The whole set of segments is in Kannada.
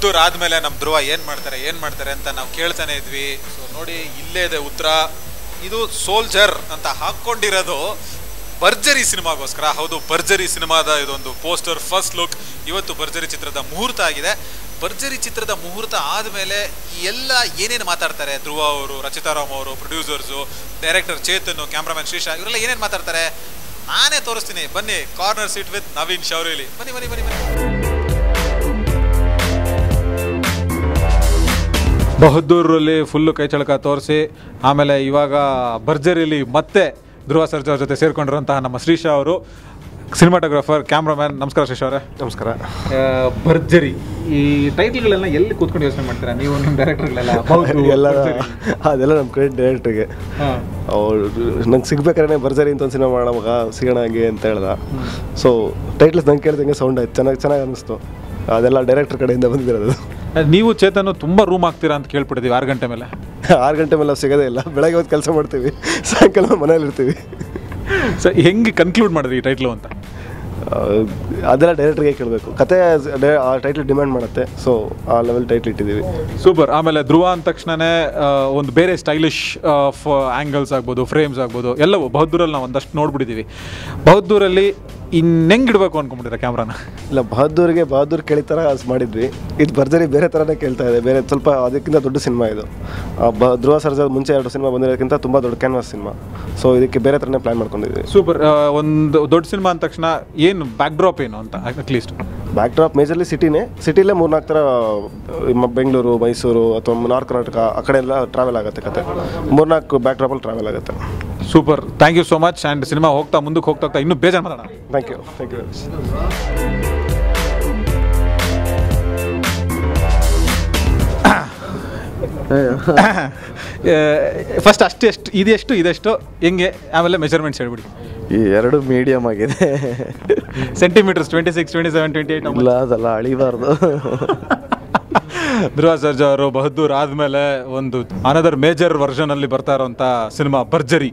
ಬಹದ್ದೂರ್ ಆದಮೇಲೆ ನಮ್ಮ ಧ್ರುವ ಏನು ಮಾಡ್ತಾರೆ ಅಂತ ನಾವು ಕೇಳ್ತಾನೆ ಇದ್ವಿ. ಸೊ ನೋಡಿ ಇಲ್ಲೇ ಇದೆ ಉತ್ತರ. ಇದು ಸೋಲ್ಜರ್ ಅಂತ ಹಾಕ್ಕೊಂಡಿರೋದು ಭರ್ಜರಿ ಸಿನಿಮಾಗೋಸ್ಕರ. ಹೌದು, ಭರ್ಜರಿ ಸಿನಿಮಾದ ಇದೊಂದು ಪೋಸ್ಟರ್, ಫಸ್ಟ್ ಲುಕ್. ಇವತ್ತು ಭರ್ಜರಿ ಚಿತ್ರದ ಮುಹೂರ್ತ ಆಗಿದೆ. ಭರ್ಜರಿ ಚಿತ್ರದ ಮುಹೂರ್ತ ಆದಮೇಲೆ ಎಲ್ಲ ಏನೇನು ಮಾತಾಡ್ತಾರೆ ಧ್ರುವ ಅವರು, ರಚಿತಾ ರಾಮ್ ಅವರು, producers, director Chetan, cameraman Shreesha, ಇವರೆಲ್ಲ ಏನೇನು ಮಾತಾಡ್ತಾರೆ ನಾನೇ ತೋರಿಸ್ತೀನಿ. ಬನ್ನಿ, ಕಾರ್ನರ್ ಸೀಟ್ ವಿತ್ ನವೀನ್ ಶೌರ್ಯಲಿ. ಬನ್ನಿ ಬನ್ನಿ ಬನ್ನಿ ಬನ್ನಿ. ಬಹದ್ದೂರಲ್ಲಿ ಫುಲ್ಲು ಕೈ ಚಳಕ ತೋರಿಸಿ, ಆಮೇಲೆ ಇವಾಗ ಭರ್ಜರಿಲಿ ಮತ್ತೆ ಧ್ರುವ ಸರ್ಜಾ ಅವ್ರ ಜೊತೆ ಸೇರ್ಕೊಂಡಿರುವಂತಹ ನಮ್ಮ ಶ್ರೀಶಾ ಅವರು, ಸಿನಿಮಾಟೋಗ್ರಾಫರ್, ಕ್ಯಾಮ್ರಾಮ್ಯಾನ್. ನಮಸ್ಕಾರ ಶ್ರೀಶಾ ಅವರೇ. ನಮಸ್ಕಾರ. ಭರ್ಜರಿ ಈ ಟೈಟ್ಲ್ಗಳೆಲ್ಲ ಎಲ್ಲಿ ಕೂತ್ಕೊಂಡು ಯೋಚನೆ ಮಾಡ್ತೀರಾ ನೀವು, ನಿಮ್ಮ ಡೈರೆಕ್ಟರ್ಗಳೆಲ್ಲ? ಎಲ್ಲ ಅದೆಲ್ಲ ನಮ್ಮ ಕ್ರೆಡಿಟ್ ಡೈರೆಕ್ಟ್ರಿಗೆ. ಅವ್ರು ನಂಗೆ ಸಿಗ್ಬೇಕಾದ್ರೆ ಭರ್ಜರಿ ಅಂತ ಒಂದು ಸಿನಿಮಾ ಮಾಡೋಣ ಮಗ, ಸಿಗೋಣ ಹಂಗೆ ಅಂತ ಹೇಳ್ದ. ಸೊ ಟೈಟ್ಲ್ಸ್ ನಂಗೆ ಕೇಳ್ದಂಗೆ ಸೌಂಡ್ ಆಯ್ತು, ಚೆನ್ನಾಗಿ ಅನ್ನಿಸ್ತು. ಅದೆಲ್ಲ ಡೈರೆಕ್ಟರ್ ಕಡೆಯಿಂದ ಬಂದಿರೋದು. ನೀವು ಚೇತನ್ ತುಂಬ ರೂಮ್ ಆಗ್ತೀರಾ ಅಂತ ಕೇಳ್ಬಿಟ್ಟಿದ್ದೀವಿ. 6 ಗಂಟೆ ಮೇಲೆ 6 ಗಂಟೆ ಮೇಲೆ ನಾವು ಸಿಗೋದೇ ಇಲ್ಲ. ಬೆಳಗ್ಗೆ ಹೊತ್ತು ಕೆಲಸ ಮಾಡ್ತೀವಿ, ಸಾಯಂಕಾಲ ಮನೇಲಿ ಇರ್ತೀವಿ. ಸೊ ಹೆಂಗೆ ಕನ್ಕ್ಲೂಡ್ ಮಾಡಿದ್ರಿ ಈ ಟೈಟ್ಲು ಅಂತ? ಅದೆಲ್ಲ ಡೈರೆಕ್ಟ್ರಿಗೆ ಕೇಳಬೇಕು. ಕತೆ ಆ ಟೈಟ್ಲ್ ಡಿಮ್ಯಾಂಡ್ ಮಾಡುತ್ತೆ. ಸೊ ಆ ಲೆವೆಲ್ ಟೈಟ್ಲ್ ಇಟ್ಟಿದ್ದೀವಿ. ಸೂಪರ್. ಆಮೇಲೆ ಧ್ರುವ ಅಂದ ತಕ್ಷಣವೇ ಒಂದು ಬೇರೆ ಸ್ಟೈಲಿಶ್ ಆಫ್ ಆ್ಯಂಗಲ್ಸ್ ಆಗ್ಬೋದು, ಫ್ರೇಮ್ಸ್ ಆಗ್ಬೋದು, ಎಲ್ಲವೂ ಬಹದ್ದೂರಲ್ಲಿ ನಾವು ಒಂದಷ್ಟು ನೋಡ್ಬಿಟ್ಟಿದ್ದೀವಿ. ಬಹದ್ದೂರಲ್ಲಿ ಇನ್ನೆಂಗೆ ಇಡಬೇಕು ಅಂದ್ಕೊಂಡ್ಬಿಟ್ಟಿರ ಕ್ಯಾಮ್ರಾನ? ಇಲ್ಲ, ಬಹದ್ದೂರ್ ಕೇಳಿತರ ಮಾಡಿದ್ವಿ. ಇದು ಭರ್ಜರಿ ಬೇರೆ ಥರನೇ ಕೇಳ್ತಾ ಇದೆ. ಬೇರೆ ಸ್ವಲ್ಪ ಅದಕ್ಕಿಂತ ದೊಡ್ಡ ಸಿನಿಮಾ ಇದು. ಧ್ರುವ ಸರ್ಜಾ ಮುಂಚೆ 2 ಸಿನಿಮಾ ಬಂದಿರೋದಕ್ಕಿಂತ ತುಂಬ ದೊಡ್ಡ ಕ್ಯಾನ್ವಾಸ್ ಸಿನಿಮಾ. ಸೊ ಇದಕ್ಕೆ ಬೇರೆ ಥರನೇ ಪ್ಲ್ಯಾನ್ ಮಾಡ್ಕೊಂಡಿದ್ವಿ. ಸೂಪರ್. ಒಂದು ದೊಡ್ಡ ಸಿನಿಮಾ ಅಂದ ತಕ್ಷಣ ಏನು ಬ್ಯಾಕ್ ಡ್ರಾಪ್ ಏನು ಅಂತ? ಅಟ್ಲೀಸ್ಟ್ ಬ್ಯಾಕ್ ಡ್ರಾಪ್ ಮೇಜರ್ಲಿ ಸಿಟಿಲೇ 3-4 ಥರ, ಬೆಂಗಳೂರು, ಮೈಸೂರು ಅಥವಾ ನಾರ್ತ್ ಕರ್ನಾಟಕ ಆ ಕಡೆ ಎಲ್ಲ ಟ್ರಾವೆಲ್ ಆಗುತ್ತೆ ಕತೆ. 3-4 ಬ್ಯಾಕ್ ಡ್ರಾಪಲ್ಲಿ ಟ್ರಾವೆಲ್ ಆಗುತ್ತೆ. Super. Thank you so much. And cinema ಮುಂದಕ್ಕೆ ಹೋಗ್ತಾ ಇನ್ನೂ ಬೇಜಾರು ಮಾತಾಡೋಣ. Thank you very much. First ಇದೆಷ್ಟು ಹೆಂಗೆ, ಆಮೇಲೆ ಮೆಜರ್ಮೆಂಟ್ಸ್ ಹೇಳ್ಬಿಡಿ. ಈ 2 ಮೀಡಿಯಮ್ ಆಗಿದೆ. ಸೆಂಟಿಮೀಟರ್ಸ್ 26, 27, 28 ಇಲ್ಲ, ಅದೆಲ್ಲ ಅಳಿಬಾರ್ದು. ಧ್ರುವ ಸರ್ಜಾ ಅವರು ಬಹದ್ದೂರ್ ಆದಮೇಲೆ ಒಂದು ಅನದರ್ ಮೇಜರ್ ವರ್ಷನಲ್ಲಿ ಬರ್ತಾ ಇರೋಂಥ ಸಿನಿಮಾ ಭರ್ಜರಿ.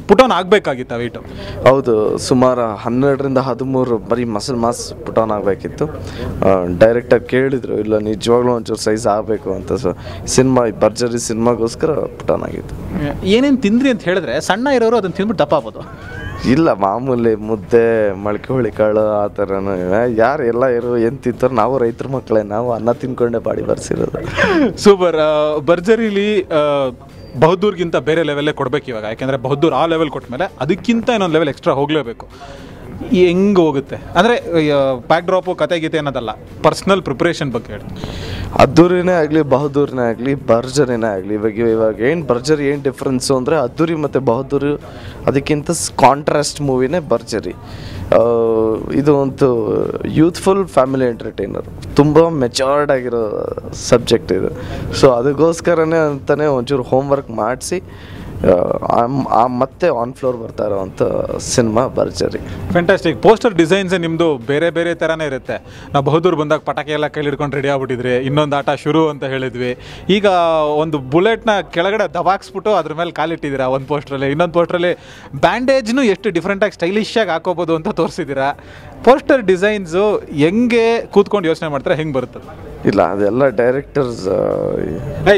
ಪುಟಾನ್ ಆಗಬೇಕಾಗಿತ್ತು ಆ ವೆಯ್ಟು? ಹೌದು, ಸುಮಾರು 12ರಿಂದ 13 ಬರೀ ಮಸಲ್ ಮಾಸ್ ಪುಟಾನ್ ಆಗಬೇಕಿತ್ತು. ಡೈರೆಕ್ಟರ್ ಕೇಳಿದ್ರು, ಇಲ್ಲ ನಿಜವಾಗ್ಲೂ ಒಂಚೂರು ಸೈಜ್ ಆಗಬೇಕು ಅಂತ. ಸೊ ಸಿನಿಮಾ ಭರ್ಜರಿ ಸಿನಿಮಾಗೋಸ್ಕರ ಪುಟಾನ್ ಆಗಿತ್ತು. ಏನೇನು ತಿಂದ್ರಿ ಅಂತ ಹೇಳಿದ್ರೆ ಸಣ್ಣ ಇರೋರು ಅದನ್ನು ತಿಂದ್ಬಿಟ್ಟು ದಪ್ಪ ಆಗ್ಬೋದು? ಇಲ್ಲ, ಮಾಮೂಲಿ ಮುದ್ದೆ, ಮೊಳಕೆ ಹುಳಿ ಕಾಳು ಆ ಥರನೂ. ಯಾರು ಎಲ್ಲ ಏನು ತಿಂತಾರೆ? ನಾವು ರೈತರ ಮಕ್ಕಳೇ, ನಾವು ಅನ್ನ ತಿನ್ಕೊಂಡೆ ಬಾಡಿ ಬರ್ಸಿರೋದು. ಸೂಪರ್. ಭರ್ಜರಿಲಿ ಬಹದ್ದೂರ್ಗಿಂತ ಬೇರೆ ಲೆವೆಲ್ಲೇ ಕೊಡಬೇಕು ಇವಾಗ. ಯಾಕೆಂದರೆ ಬಹದ್ದೂರ್ ಆ ಲೆವೆಲ್ ಕೊಟ್ಟ ಮೇಲೆ ಅದಕ್ಕಿಂತ ಇನ್ನೊಂದು ಲೆವೆಲ್ ಎಕ್ಸ್ಟ್ರಾ ಹೋಗಲೇಬೇಕು. ಹೆಂಗೆ ಹೋಗುತ್ತೆ ಅಂದರೆ ಬ್ಯಾಕ್ ಡ್ರಾಪು, ಕತೆ ಗೀತೆ ಅನ್ನೋದಲ್ಲ, ಪರ್ಸ್ನಲ್ ಪ್ರಿಪ್ರೇಷನ್ ಬಗ್ಗೆ ಹೇಳಿ. ಅದ್ದೂರಿನೇ ಆಗಲಿ, ಬಹದ್ದೂರಿನೇ ಆಗಲಿ, ಭರ್ಜರಿನೇ ಆಗಲಿ, ಇವಾಗ ಏನು ಭರ್ಜರಿ ಏನು ಡಿಫ್ರೆನ್ಸು ಅಂದರೆ ಅದ್ದೂರಿ ಮತ್ತು ಬಹದ್ದೂರು ಅದಕ್ಕಿಂತ ಕಾಂಟ್ರಾಸ್ಟ್ ಮೂವಿನೇ ಭರ್ಜರಿ. ಇದು ಒಂದು ಯೂತ್ಫುಲ್ ಫ್ಯಾಮಿಲಿ ಎಂಟರ್ಟೈನರ್, ತುಂಬ ಮೆಚೋರ್ಡ್ ಆಗಿರೋ ಸಬ್ಜೆಕ್ಟ್ ಇದು. ಸೊ ಅದಕ್ಕೋಸ್ಕರನೇ ಅಂತಲೇ ಒಂಚೂರು ಹೋಮ್ವರ್ಕ್ ಮಾಡಿಸಿ ಮತ್ತೆ ಆನ್ ಫ್ಲೋರ್ ಬರ್ತಾ ಇರೋವಂಥ ಸಿನಿಮಾ ಭರ್ಜರಿ. ಫ್ಯಾಂಟಾಸ್ಟಿಕ್. ಪೋಸ್ಟರ್ ಡಿಸೈನ್ಸೇ ನಿಮ್ಮದು ಬೇರೆ ಬೇರೆ ಥರನೇ ಇರುತ್ತೆ. ನಾವು ಬಹದ್ದೂರ್ ಬಂದಾಗ ಪಟಾಕಿ ಎಲ್ಲ ಕೈಲಿ ಹಿಡ್ಕೊಂಡು ರೆಡಿ ಆಗ್ಬಿಟ್ಟಿದ್ರಿ, ಇನ್ನೊಂದು ಆಟ ಶುರು ಅಂತ ಹೇಳಿದ್ವಿ. ಈಗ ಒಂದು ಬುಲೆಟ್ನ ಕೆಳಗಡೆ ದಬಾಕ್ಸ್ಬಿಟ್ಟು ಅದ್ರ ಮೇಲೆ ಕಾಲಿಟ್ಟಿದ್ದೀರಾ ಒಂದು ಪೋಸ್ಟ್ರಲ್ಲಿ. ಇನ್ನೊಂದು ಪೋಸ್ಟ್ರಲ್ಲಿ ಬ್ಯಾಂಡೇಜ್ನು ಎಷ್ಟು ಡಿಫ್ರೆಂಟಾಗಿ ಸ್ಟೈಲಿಶಾಗಿ ಹಾಕೋಬೋದು ಅಂತ ತೋರಿಸಿದ್ದೀರಾ. ಪೋಸ್ಟರ್ ಡಿಸೈನ್ಸು ಹೆಂಗೆ ಕೂತ್ಕೊಂಡು ಯೋಚನೆ ಮಾಡ್ತಾರೆ, ಹೆಂಗೆ ಬರುತ್ತದೆ? ಇಲ್ಲ, ಅದೆಲ್ಲ ಡೈರೆಕ್ಟರ್ಸ್.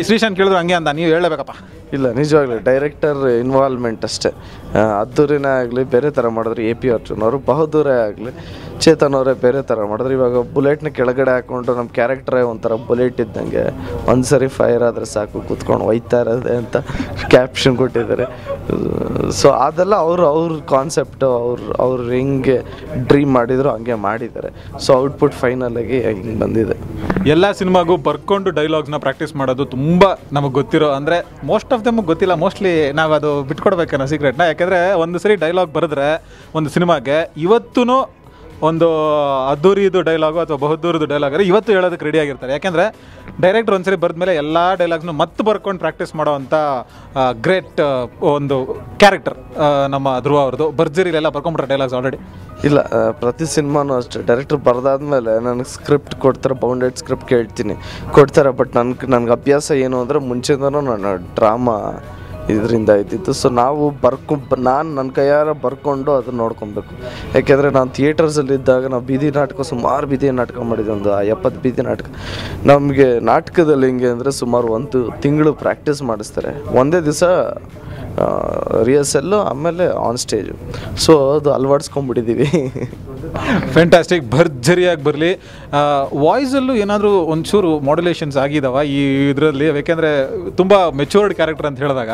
ಶ್ರೀಶಾಂತ್ ಕೇಳಿದ್ರು ಹಂಗೆ ಅಂತ, ನೀವು ಹೇಳಬೇಕಪ್ಪ. ಇಲ್ಲ, ನಿಜವಾಗ್ಲೂ ಡೈರೆಕ್ಟರ್ ಇನ್ವಾಲ್ವ್ಮೆಂಟ್ ಅಷ್ಟೇ. ಅದ್ದೂರಿನೇ ಆಗಲಿ ಬೇರೆ ಥರ ಮಾಡಿದ್ರು, AP ಅರ್ಜುನ್ ಅವರು. ಬಹದ್ದೂರೇ ಆಗಲಿ ಚೇತನ್ ಅವರೇ ಬೇರೆ ಥರ ಮಾಡಿದ್ರು. ಇವಾಗ ಬುಲೆಟ್ನ ಕೆಳಗಡೆ ಹಾಕ್ಕೊಂಡು ನಮ್ಮ ಕ್ಯಾರೆಕ್ಟ್ರೇ ಒಂಥರ ಬುಲೆಟ್ ಇದ್ದಂಗೆ, ಒಂದು ಸರಿ ಫೈರ್ ಆದರೆ ಸಾಕು ಕೂತ್ಕೊಂಡು ಒಯ್ತಾ ಇರೋದೆ ಅಂತ ಕ್ಯಾಪ್ಷನ್ ಕೊಟ್ಟಿದ್ದಾರೆ. ಸೊ ಅದೆಲ್ಲ ಅವ್ರ ಕಾನ್ಸೆಪ್ಟು, ಅವ್ರು ಹೆಂಗೆ ಡ್ರೀಮ್ ಮಾಡಿದ್ರು ಹಂಗೆ ಮಾಡಿದ್ದಾರೆ. ಸೊ ಔಟ್ಪುಟ್ ಫೈನಲಾಗಿ ಹಿಂಗೆ ಬಂದಿದೆ. ಎಲ್ಲ ಸಿನಿಮಾಗೂ ಬರ್ಕೊಂಡು ಡೈಲಾಗ್ಸ್ನ ಪ್ರಾಕ್ಟೀಸ್ ಮಾಡೋದು ತುಂಬ ನಮಗೆ ಗೊತ್ತಿರೋ, ಅಂದರೆ ಮೋಸ್ಟ್ ಆಫ್ ದೆಮ್ ಗೊತ್ತಿಲ್ಲ. ಮೋಸ್ಟ್ಲಿ ನಾವು ಅದು ಬಿಟ್ಕೊಡ್ಬೇಕನ್ನೋ ಸೀಕ್ರೆಟ್ನ. ಯಾಕೆಂದರೆ ಒಂದು ಸರಿ ಡೈಲಾಗ್ ಬರೆದ್ರೆ ಒಂದು ಸಿನಿಮಾಗೆ ಇವತ್ತೂ ಒಂದು ಅದ್ದೂರಿದು ಡೈಲಾಗು ಅಥವಾ ಬಹದ್ದೂರದು ಡೈಲಾಗ್ ಆದರೆ ಇವತ್ತು ಹೇಳೋದಕ್ಕೆ ರೆಡಿ ಆಗಿರ್ತಾರೆ. ಯಾಕೆಂದರೆ ಡೈರೆಕ್ಟ್ರ್ ಒಂದ್ಸರಿ ಬರೆದ್ಮೇಲೆ ಎಲ್ಲ ಡೈಲಾಗ್ಸ್ನು ಮತ್ತೆ ಬರ್ಕೊಂಡು ಪ್ರಾಕ್ಟೀಸ್ ಮಾಡೋವಂಥ ಗ್ರೇಟ್ ಒಂದು ಕ್ಯಾರೆಕ್ಟರ್ ನಮ್ಮ ಧ್ರುವ ಅವ್ರದ್ದು. ಭರ್ಜರಿಲೆಲ್ಲ ಬರ್ಕೊಂಬಿಟ್ರೆ ಡೈಲಾಗ್ಸ್ ಆಲ್ರೆಡಿ? ಇಲ್ಲ, ಪ್ರತಿ ಸಿನಿಮಾನೂ ಅಷ್ಟೇ. ಡೈರೆಕ್ಟ್ರ್ ಬರೆದಾದ್ಮೇಲೆ ನನಗೆ ಸ್ಕ್ರಿಪ್ಟ್ ಕೊಡ್ತಾರೆ, ಬೌಂಡೆಡ್ ಸ್ಕ್ರಿಪ್ಟ್ ಕೊಡ್ತಾರೆ. ಬಟ್ ನನಗೆ ಅಭ್ಯಾಸ ಏನು ಅಂದರೆ ಮುಂಚೆಯಿಂದನೂ ನಾನು ಡ್ರಾಮಾ ಇದರಿಂದ ಇದ್ದಿದ್ದು. ಸೊ ನಾವು ನಾನು ನನ್ನ ಕೈಯಾರ ಬರ್ಕೊಂಡು ಅದನ್ನ ನೋಡ್ಕೊಬೇಕು. ಯಾಕೆಂದರೆ ನಾನು ಥಿಯೇಟರ್ಸಲ್ಲಿದ್ದಾಗ ನಾವು ಬೀದಿ ನಾಟಕ ಸುಮಾರು ಬೀದಿ ನಾಟಕ ಮಾಡಿದ್ದೆ, ಒಂದು 70 ಬೀದಿ ನಾಟಕ. ನಮಗೆ ನಾಟಕದಲ್ಲಿ ಹೆಂಗೆ ಅಂದರೆ ಸುಮಾರು 1 ತಿಂಗಳು ಪ್ರಾಕ್ಟೀಸ್ ಮಾಡಿಸ್ತಾರೆ, ಒಂದೇ ದಿವಸ ರಿಹರ್ಸಲ್ಲು, ಆಮೇಲೆ ಆನ್ ಸ್ಟೇಜು. ಸೊ ಅದು ಅಳವಡಿಸ್ಕೊಂಡ್ಬಿಟ್ಟಿದ್ದೀವಿ. ಫ್ಯಾಂಟಾಸ್ಟಿಕ್, ಭರ್ಜರಿಯಾಗಿ ಬರಲಿ. ವಾಯ್ಸಲ್ಲೂ ಏನಾದರೂ ಒಂಚೂರು ಮಾಡ್ಯುಲೇಷನ್ಸ್ ಆಗಿದಾವ ಈ ಇದರಲ್ಲಿ? ಯಾಕೆಂದರೆ ತುಂಬ ಮೆಚೂರ್ಡ್ ಕ್ಯಾರೆಕ್ಟರ್ ಅಂತ ಹೇಳಿದಾಗ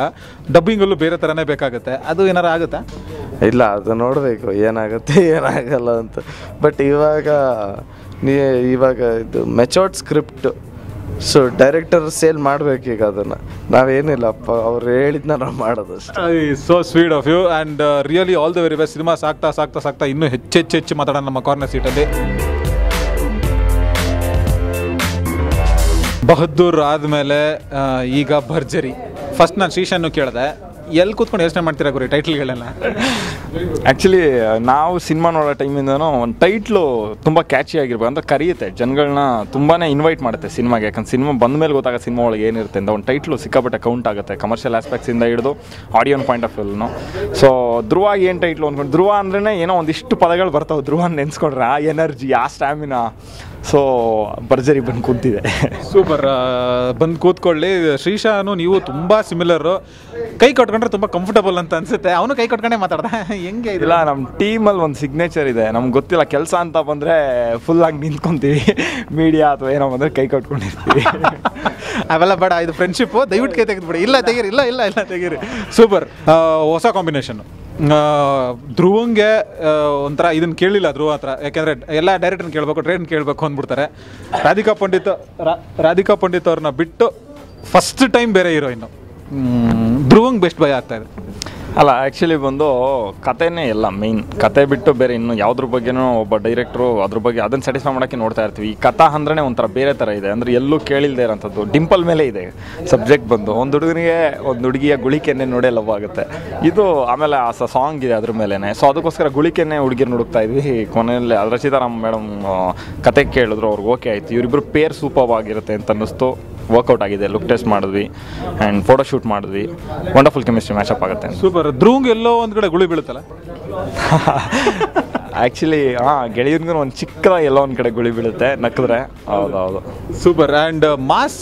ಡಬ್ಬಿಂಗಲ್ಲೂ ಬೇರೆ ಥರನೇ ಬೇಕಾಗುತ್ತೆ, ಅದು ಏನಾರು ಆಗುತ್ತಾ? ಇಲ್ಲ, ಅದು ನೋಡಬೇಕು ಏನಾಗುತ್ತೆ ಏನಾಗಲ್ಲ ಅಂತ. ಬಟ್ ಇವಾಗ ಇದು matured script, so director sale ಮಾಡಬೇಕೀಗ ಅದನ್ನು. ನಾವೇನಿಲ್ಲಪ್ಪ, ಅವ್ರು ಹೇಳಿದ್ನ ನಾವು ಮಾಡೋದು. So sweet of you and really all the very best. Cinema ಸಾಕ್ತಾ ಇನ್ನೂ ಹೆಚ್ಚು ಮಾತಾಡೋಣ ನಮ್ಮ ಕಾರ್ನರ್ ಸೀಟಲ್ಲಿ. ಬಹದ್ದೂರ್ ಆದಮೇಲೆ ಈಗ ಭರ್ಜರಿ. ಫಸ್ಟ್ ನಾನು ಶ್ರೀಶನ್ನು ಕೇಳಿದೆ, ಎಲ್ಲಿ ಕೂತ್ಕೊಂಡು ಯೋಚನೆ ಮಾಡ್ತೀರಾ ಗುರಿ ಟೈಟ್ಲ್ಗಳೆಲ್ಲ? ಆ್ಯಕ್ಚುಲಿ ನಾವು ಸಿನಿಮಾ ನೋಡೋ ಟೈಮಿಂದನೂ ಒಂದು ಟೈಟ್ಲು ತುಂಬ ಕ್ಯಾಚಿ ಆಗಿರ್ಬೋದು ಅಂತ ಕರೆಯುತ್ತೆ ಜನಗಳನ್ನ, ತುಂಬಾ ಇನ್ವೈಟ್ ಮಾಡುತ್ತೆ ಸಿನಿಮಾಗೆ. ಯಾಕಂದ್ರೆ ಸಿನಿಮಾ ಬಂದ ಮೇಲೆ ಗೊತ್ತಾಗ ಸಿನಿಮಾ ಒಳಗೆ ಏನಿರುತ್ತೆ ಅಂತ. ಒಂದು ಟೈಟ್ಲು ಸಿಕ್ಕಾಪಟ್ಟೆ ಕೌಂಟ್ ಆಗುತ್ತೆ, ಕಮರ್ಷಿಯಲ್ ಆಸ್ಪೆಕ್ಟ್ಸಿಂದ ಹಿಡಿದು ಆಡಿಯನ್ ಪಾಯಿಂಟ್ ಆಫ್ ವ್ಯೂನು. ಸೊ ಧ್ರುವ ಏನು ಟೈಟ್ಲು ಅಂದ್ಕೊಂಡು, ಧ್ರುವ ಅಂದ್ರೇ ಏನೋ ಒಂದಿಷ್ಟು ಪದಗಳು ಬರ್ತಾವೆ, ಧ್ರುವ ನೆನೆಸ್ಕೊಂಡ್ರೆ ಆ ಎನರ್ಜಿ, ಆ ಸ್ಟ್ಯಾಮಿನಾ. ಸೊ ಭರ್ಜರಿ ಬಂದು ಕೂತಿದೆ. ಸೂಪರ್, ಬಂದು ಕೂತ್ಕೊಳ್ಳಿ. ಶ್ರೀಶಾನು ನೀವು ತುಂಬ ಸಿಮಿಲರು, ಕೈ ಕಟ್ಕೊಂಡ್ರೆ ತುಂಬ ಕಂಫರ್ಟಬಲ್ ಅಂತ ಅನ್ಸುತ್ತೆ. ಅವನು ಕೈ ಕಟ್ಕೊಂಡೇ ಮಾತಾಡ್ದ, ಹೆಂಗೆ? ಇಲ್ಲ, ನಮ್ಮ ಟೀಮಲ್ಲಿ ಒಂದು ಸಿಗ್ನೇಚರ್ ಇದೆ, ನಮ್ಗೆ ಗೊತ್ತಿಲ್ಲ, ಕೆಲಸ ಅಂತ ಬಂದರೆ ಫುಲ್ಲಾಗಿ ನಿಂತ್ಕೊತೀವಿ, ಮೀಡಿಯಾ ಅಥವಾ ಏನೋ ಬಂದರೆ ಕೈ ಕಟ್ಕೊಂಡಿರ್ತೀವಿ. ಅವೆಲ್ಲ ಬೇಡ, ಇದು ಫ್ರೆಂಡ್ಶಿಪ್ಪು, ದಯವಿಟ್ಟು ಕೈ ತೆಗೆದುಬಿಡಿ. ಇಲ್ಲ ತೆಗೀರಿ, ಇಲ್ಲ ತೆಗೀರಿ. ಸೂಪರ್, ಹೊಸ ಕಾಂಬಿನೇಷನ್ನು. ಧ್ರುವಂಗೆ ಒಂಥರ ಇದನ್ನು ಕೇಳಿಲ್ಲ ಧ್ರುವ ಹತ್ರ, ಯಾಕೆಂದರೆ ಎಲ್ಲ ಡೈರೆಕ್ಟರ್ನ ಕೇಳಬೇಕು, ಟ್ರೈನ್ ಕೇಳಬೇಕು ಅಂದ್ಬಿಡ್ತಾರೆ. ರಾಧಿಕಾ ಪಂಡಿತ್ ಅವ್ರನ್ನ ಬಿಟ್ಟು ಫಸ್ಟ್ ಟೈಮ್ ಬೇರೆ ಹೀರೋಯಿನ್ನು. ಧ್ರುವಂಗೆ ಬೆಸ್ಟ್ ಭಯ ಆಗ್ತಾಯಿದೆ. ಅಲ್ಲ, ಆ್ಯಕ್ಚುಲಿ ಬಂದು ಕಥೆನೇ ಎಲ್ಲ ಮೇಯ್ನ್. ಕತೆ ಬಿಟ್ಟು ಬೇರೆ ಇನ್ನು ಯಾವುದ್ರ ಬಗ್ಗೆನೂ ಒಬ್ಬ ಡೈರೆಕ್ಟ್ರು ಅದ್ರ ಬಗ್ಗೆ ಅದನ್ನು ಸ್ಯಾಟಿಸ್ಫೈ ಮಾಡೋಕ್ಕೆ ನೋಡ್ತಾ ಇರ್ತೀವಿ. ಈ ಕಥಾ ಅಂದ್ರೆ ಒಂಥರ ಬೇರೆ ಥರ ಇದೆ, ಅಂದರೆ ಎಲ್ಲೂ ಕೇಳಿಲ್ಲದೆ ಇರೋಂಥದ್ದು. ಡಿಂಪಲ್ ಮೇಲೆ ಇದೆ ಸಬ್ಜೆಕ್ಟ್ ಬಂದು, ಒಂದು ಹುಡುಗಿಯ ಗುಳಿಕೆನ್ನೇ ನೋಡೇ ಲವ್ ಆಗುತ್ತೆ ಇದು. ಆಮೇಲೆ ಆ ಸಾಂಗ್ ಇದೆ ಅದ್ರ ಮೇಲೇ. ಸೊ ಅದಕ್ಕೋಸ್ಕರ ಗುಳಿಕೆನ್ನೇ ಹುಡುಗಿರು ಹುಡುಕ್ತಾ ಇದ್ವಿ. ಕೊನೆಯಲ್ಲಿ ರಚಿತಾರಾಮ್ ಮೇಡಮ್ ಕತೆ ಕೇಳಿದ್ರು, ಅವ್ರಿಗೆ ಓಕೆ ಆಯಿತು. ಇವರಿಬ್ಬರು ಪೇರ್ ಸೂಪರ್ ಆಗಿರುತ್ತೆ ಅಂತ ಅನ್ನಿಸ್ತು. ವರ್ಕೌಟ್ ಆಗಿದೆ, ಲುಕ್ ಟೆಸ್ಟ್ ಮಾಡಿದ್ವಿ ಆ್ಯಂಡ್ ಫೋಟೋ ಶೂಟ್ ಮಾಡಿದ್ವಿ. ವಂಡರ್ಫುಲ್ ಕೆಮಿಸ್ಟ್ರಿ ಮ್ಯಾಚಪ್ ಆಗುತ್ತೆ. ಸೂಪರ್. ಧ್ರುವಂಗೆ ಎಲ್ಲೋ ಒಂದು ಕಡೆ ಗುಳಿ ಬೀಳುತ್ತಲ್ಲ? ಆ್ಯಕ್ಚುಲಿ ಗೆಳೆಯರಿಗೂ ಒಂದು ಚಿಕ್ಕದಾಗಿ ಎಲ್ಲೋ ಒಂದು ಕಡೆ ಗುಳಿ ಬೀಳುತ್ತೆ ನಕ್ಕಿದ್ರೆ. ಹೌದು. ಸೂಪರ್. ಆ್ಯಂಡ್ ಮಾಸ್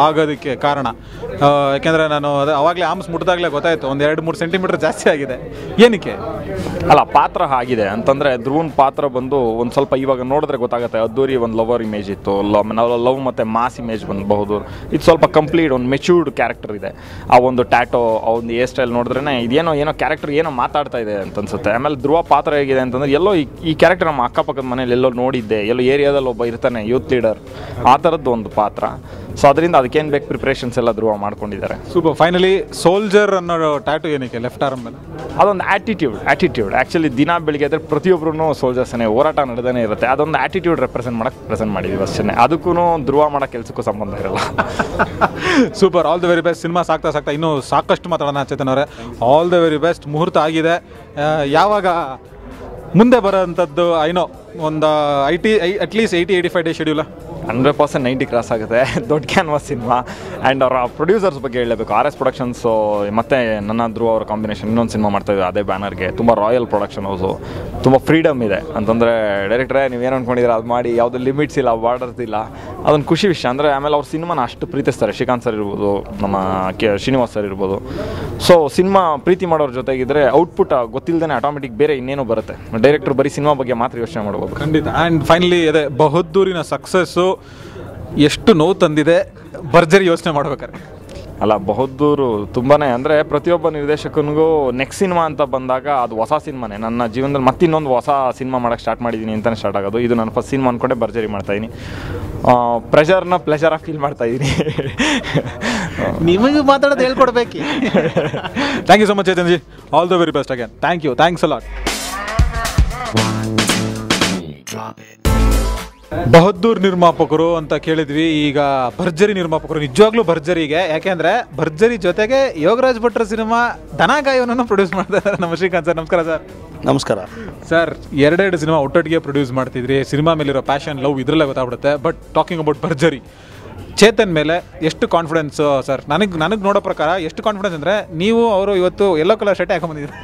ಆಗೋದಕ್ಕೆ ಕಾರಣ ಯಾಕೆಂದರೆ ನಾನು ಅವಾಗಲೇ ಆಮ್ಸ್ ಮುಟ್ಟಿದಾಗಲೇ ಗೊತ್ತಾಯಿತು, ಒಂದು 2-3 ಸೆಂಟಿಮೀಟರ್ ಜಾಸ್ತಿ ಆಗಿದೆ. ಏನಕ್ಕೆ? ಅಲ್ಲ, ಪಾತ್ರ ಆಗಿದೆ ಅಂತಂದರೆ ಧ್ರುವನ್ ಪಾತ್ರ ಬಂದು ಒಂದು ಸ್ವಲ್ಪ ಇವಾಗ ನೋಡಿದ್ರೆ ಗೊತ್ತಾಗುತ್ತೆ. ಅದ್ದೂರಿ ಒಂದು ಲವರ್ ಇಮೇಜ್ ಇತ್ತು, ಲವ್ ಮತ್ತು ಮಾಸ್ ಇಮೇಜ್ ಬಂದಬಹುದು. ಇದು ಸ್ವಲ್ಪ ಕಂಪ್ಲೀಟ್ ಒಂದು ಮೆಚ್ಯೂರ್ಡ್ ಕ್ಯಾರೆಕ್ಟರ್ ಇದೆ. ಆ ಒಂದು ಟ್ಯಾಟೋ, ಆ ಒಂದು ಹೇರ್ ಸ್ಟೈಲ್ ನೋಡಿದ್ರೆ ಇದೇನೋ ಕ್ಯಾರೆಕ್ಟರ್ ಏನೋ ಮಾತಾಡ್ತಾ ಇದೆ ಅಂತ ಅನ್ಸುತ್ತೆ. ಆಮೇಲೆ ಧ್ರುವ ಪಾತ್ರ ಹೇಗಿದೆ ಅಂತಂದರೆ ಎಲ್ಲೋ ಈ ಕ್ಯಾರೆಕ್ಟರ್ ನಮ್ಮ ಅಕ್ಕಪಕ್ಕದ ಮನೇಲಿ ಎಲ್ಲೋ ನೋಡಿದ್ದೆ, ಎಲ್ಲೋ ಏರಿಯಾದಲ್ಲಿ ಒಬ್ಬ ಇರ್ತಾನೆ ಯೂತ್ ಲೀಡರ್, ಆ ಥರದ್ದು ಒಂದು ಪಾತ್ರ. ಸೊ ಅದರಿಂದ ಅದಕ್ಕೇನು ಬೇಕು ಪ್ರಿಪ್ರೇಷನ್ಸ್ ಎಲ್ಲ ಧ್ರುವ ಮಾಡ್ಕೊಂಡಿದ್ದಾರೆ. ಸೂಪರ್. ಫೈನಲಿ ಸೋಲ್ಜರ್ ಅನ್ನೋ ಟ್ಯಾಟು ಏನಕ್ಕೆ ಲೆಫ್ಟ್ ಆರ್ಮ್ ಮೇಲೆ? ಅದೊಂದು ಆ್ಯಟಿಟ್ಯೂಡ್. ಆ್ಯಕ್ಚುಲಿ ದಿನ ಬೆಳಿಗ್ಗೆ ಆದರೆ ಪ್ರತಿಯೊಬ್ಬರೂ ಸೋಲ್ಜರ್ಸೇ ಹೋರಾಟ ನಡೆದೇ ಇರುತ್ತೆ. ಅದೊಂದು ಆ್ಯಟಿಟ್ಯೂಡ್ ಪ್ರೆಸೆಂಟ್ ಮಾಡಿದ್ವಿ ಅಷ್ಟೇ. ಅದಕ್ಕೂ ಧ್ರುವ ಮಾಡೋ ಕೆಲಸಕ್ಕೂ ಸಂಬಂಧ ಇರಲ್ಲ. Super. All the very best. Cinema ಸಾಕ್ತಾ ಇನ್ನೂ ಸಾಕಷ್ಟು ಮಾತಾಡೋಣ ಚೇತನ್ ಅವರೇ. All the very best. ಮುಹೂರ್ತ ಆಗಿದೆ. ಯಾವಾಗ ಮುಂದೆ ಬರೋಂಥದ್ದು ಐನೋ ಒಂದು ಅಟ್ಲೀಸ್ಟ್ 80-85 ಡೇ ಶೆಡ್ಯೂಲ? 100% 90 ಕ್ರಾಸ್ ಆಗುತ್ತೆ. ದೊಡ್ಡ ಕ್ಯಾನ್ವಾಸ್ ಸಿನಿಮಾ. ಆ್ಯಂಡ್ ಅವರ ಪ್ರೊಡ್ಯೂಸರ್ಸ್ ಬಗ್ಗೆ ಹೇಳಬೇಕು. RS ಪ್ರೊಡಕ್ಷನ್ಸು ಮತ್ತು ನನ್ನ ಧ್ರುವ ಅವರ ಕಾಂಬಿನೇಷನ್ ಇನ್ನೊಂದು ಸಿನಿಮಾ ಮಾಡ್ತಾಯಿದ್ವಿ ಅದೇ ಬ್ಯಾನರ್ಗೆ. ತುಂಬ ರಾಯಲ್ ಪ್ರೊಡಕ್ಷನ್ ಹೌಸು, ತುಂಬ ಫ್ರೀಡಮ್ ಇದೆ. ಅಂತಂದರೆ ಡೈರೆಕ್ಟ್ರೇ ನೀವೇನು ಅಂದ್ಕೊಂಡಿದ್ದೀರ ಅದು ಮಾಡಿ, ಯಾವುದೇ ಲಿಮಿಟ್ಸ್ ಇಲ್ಲ, ಬಾರ್ಡರ್ಸ್ ಇಲ್ಲ. ಅದೊಂದು ಖುಷಿ ವಿಷಯ. ಅಂದರೆ ಆಮೇಲೆ ಅವ್ರ ಸಿನಿಮಾನ ಅಷ್ಟು ಪ್ರೀತಿಸ್ತಾರೆ. ಶ್ರೀಕಾಂತ್ ಸರ್ ಇರ್ಬೋದು, ನಮ್ಮ ಶ್ರೀನಿವಾಸ್ ಸರ್ ಇರ್ಬೋದು. ಸೊ ಸಿನಿಮಾ ಪ್ರೀತಿ ಮಾಡೋರ ಜೊತೆಗಿದ್ರೆ ಔಟ್ಪುಟ್ ಗೊತ್ತಿಲ್ಲದೇ ಆಟೋಮೆಟಿಕ್ ಬೇರೆ ಇನ್ನೇನು ಬರುತ್ತೆ. ಡೈರೆಕ್ಟ್ರು ಬರೀ ಸಿನಿಮಾ ಬಗ್ಗೆ ಮಾತ್ರ ಯೋಚನೆ ಮಾಡ್ಬೋದು. ಖಂಡಿತ. ಆ್ಯಂಡ್ ಫೈನಲಿ ಅದೇ ಬಹದ್ದೂರಿನ ಸಕ್ಸಸ್ಸು ಎಷ್ಟು ನೋವು ತಂದಿದೆ ಭರ್ಜರಿ ಯೋಚನೆ ಮಾಡ್ಬೇಕಾರೆ? ಅಲ್ಲ, ಬಹದ್ದೂರು ತುಂಬಾ ಅಂದರೆ ಪ್ರತಿಯೊಬ್ಬ ನಿರ್ದೇಶಕನಿಗೂ ನೆಕ್ಸ್ಟ್ ಸಿನಿಮಾ ಅಂತ ಬಂದಾಗ ಅದು ಹೊಸ ಸಿನಿಮಾನೇ. ನನ್ನ ಜೀವನದಲ್ಲಿ ಮತ್ತಿನ್ನೊಂದು ಹೊಸ ಸಿನಿಮಾ ಮಾಡೋಕ್ಕೆ ಸ್ಟಾರ್ಟ್ ಮಾಡಿದ್ದೀನಿ ಅಂತಲೇ ಸ್ಟಾರ್ಟ್ ಆಗೋದು. ಇದು ನಾನು ಫಸ್ಟ್ ಸಿನಿಮಾ ಅಂದ್ಕೊಂಡೆ ಭರ್ಜರಿ ಮಾಡ್ತಾಯಿದ್ದೀನಿ. ಪ್ಲೆಜರಾಗಿ ಫೀಲ್ ಮಾಡ್ತಾಯಿದ್ದೀನಿ. ನಿಮಗೆ ಮಾತಾಡೋದು ಹೇಳ್ಕೊಡ್ಬೇಕು. Thank you so much Chetan ji. All the very best again. Thanks a lot. Bahaddur ನಿರ್ಮಾಪಕರು ಅಂತ ಕೇಳಿದ್ವಿ, ಈಗ ಭರ್ಜರಿ ನಿರ್ಮಾಪಕರು. ನಿಜವಾಗ್ಲೂ ಭರ್ಜರಿಗೆ, ಯಾಕೆಂದ್ರೆ ಭರ್ಜರಿ ಜೊತೆಗೆ ಯೋಗರಾಜ್ ಭಟ್ರ ಸಿನಿಮಾ ದನಗಾಯವನ್ನು ಪ್ರೊಡ್ಯೂಸ್ ಮಾಡ್ತಾರೆ ನಮ್ಮ ಶ್ರೀಕಾಂತ್ ಸರ್. ನಮಸ್ಕಾರ ಸರ್. ನಮಸ್ಕಾರ ಸರ್. 2 ಸಿನಿಮಾ ಒಟ್ಟೊಟ್ಟಿಗೆ ಪ್ರೊಡ್ಯೂಸ್ ಮಾಡ್ತಿದ್ರಿ. ಸಿನಿಮಾ ಮೇಲಿರೋ ಪ್ಯಾಷನ್, ಲವ್ ಇದರಲ್ಲೇ ಗೊತ್ತಾಗ್ಬಿಡುತ್ತೆ. ಬಟ್ ಟಾಕಿಂಗ್ ಅಬೌಟ್ ಭರ್ಜರಿ, ಚೇತನ್ ಮೇಲೆ ಎಷ್ಟು ಕಾನ್ಫಿಡೆನ್ಸ್ ಸರ್? ನನಗೆ ನೋಡೋ ಪ್ರಕಾರ ಎಷ್ಟು ಕಾನ್ಫಿಡೆನ್ಸ್ ಅಂದರೆ, ನೀವು ಅವರು ಇವತ್ತು ಯೆಲ್ಲೋ ಕಲರ್ ಶರ್ಟ್ ಹಾಕೊಂಡ್ಬಂದಿದ್ರು.